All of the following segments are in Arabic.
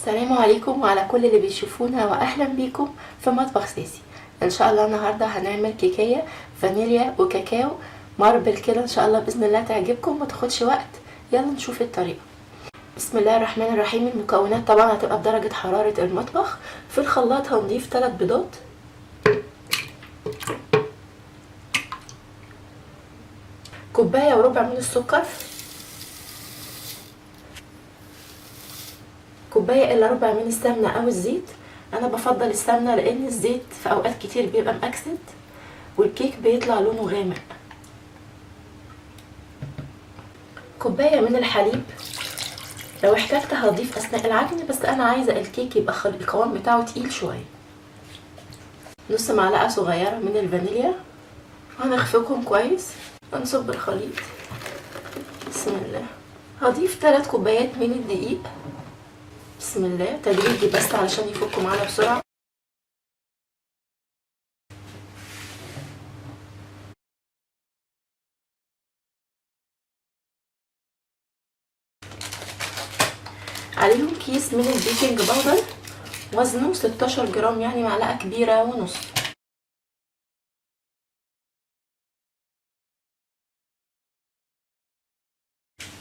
السلام عليكم وعلى كل اللي بيشوفونا، واهلا بيكم في مطبخ ساسي. ان شاء الله النهارده هنعمل كيكيه فانيليا وكاكاو ماربل كده، ان شاء الله باذن الله تعجبكم وما تاخدش وقت. يلا نشوف الطريقه. بسم الله الرحمن الرحيم. المكونات طبعا هتبقى بدرجه حراره المطبخ. في الخلاط هنضيف 3 بيضات، كوبايه وربع من السكر، كوبايه الا ربع من السمنه او الزيت. انا بفضل السمنه لان الزيت في اوقات كتير بيبقى مأكسد والكيك بيطلع لونه غامق. كوبايه من الحليب، لو احتجت هضيف اثناء العجن، بس انا عايزه الكيك يبقى القوام بتاعه تقيل شويه. نص معلقه صغيره من الفانيليا، وهنخفقهم كويس. هنصب الخليط. بسم الله. هضيف 3 كوبايات من الدقيق. بسم الله، تدريجي بس علشان يفكوا معانا بسرعه. عليهم كيس من البيكنج باودر وزنه 16 جرام، يعني معلقه كبيره ونص.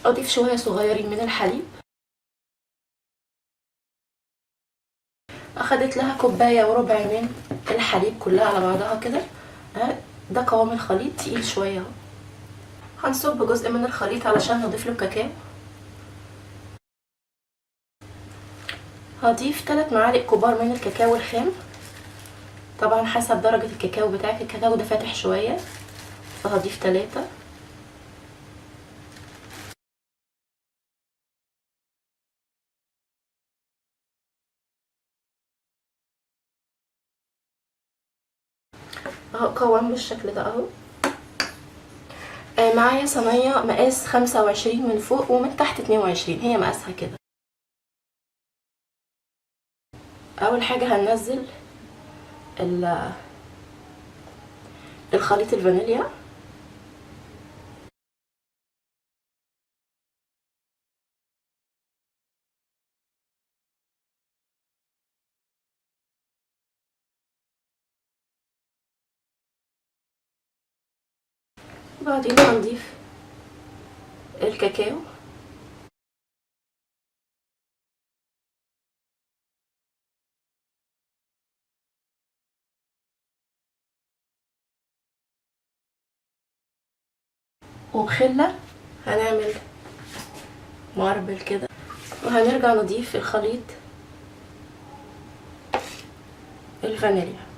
اضيف شويه صغيرين من الحليب. اخدت لها كوبايه وربع من الحليب كلها على بعضها كده. ده قوام الخليط تقيل شويه اهو. هنصب جزء من الخليط علشان نضيف له كاكاو. هضيف 3 معالق كبار من الكاكاو الخام، طبعا حسب درجه الكاكاو بتاعك. الكاكاو ده فاتح شويه فهضيف 3. اهو قوام بالشكل ده اهو. معايا صينيه مقاس 25 من فوق ومن تحت 22، هي مقاسها كده. اول حاجه هننزل الخليط الفانيليا. بعدين هنضيف الكاكاو. وبخلة هنعمل ماربل كده، وهنرجع نضيف الخليط الفانيليا.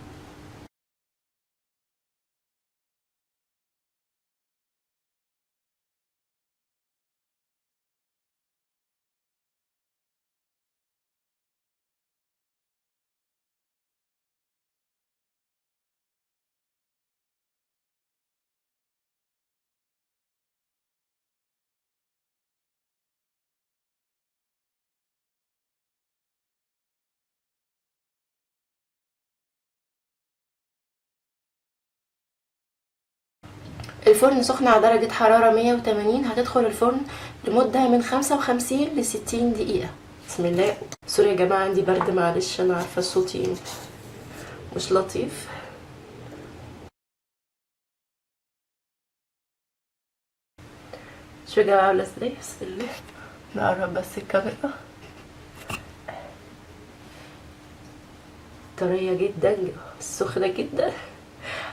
الفرن سخن على درجة حرارة 180. هتدخل الفرن لمدة من 55 ل 60 دقيقة. بسم الله. سوري يا جماعة، عندي برد، معلش، انا عارفة صوتي مش لطيف. شوفوا يا جماعة عاملة ازاي. بسم الله. نقرب بس الكاميرا. طرية جدا، سخنة جدا.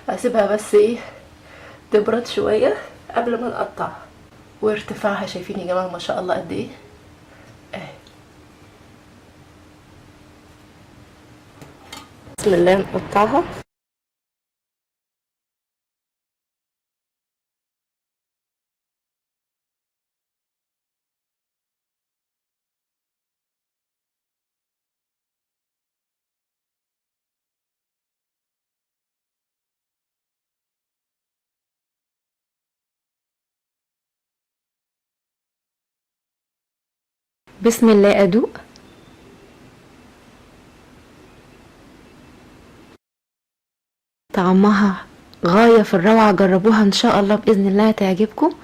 هسيبها بس تبرد شوية قبل ما نقطعها. وارتفاعها شايفين يا جماعة ما شاء الله قد ايه. بسم الله نقطعها. بسم الله أدوق. طعمها غاية في الروعة، جربوها إن شاء الله بإذن الله تعجبكم.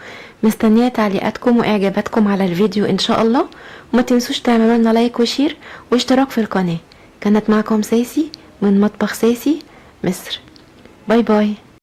مستنية تعليقاتكم واعجاباتكم على الفيديو ان شاء الله، وما تنسوش تعملوا لنا لايك وشير واشتراك في القناة. كانت معكم ساسي من مطبخ ساسي مصر. باي باي.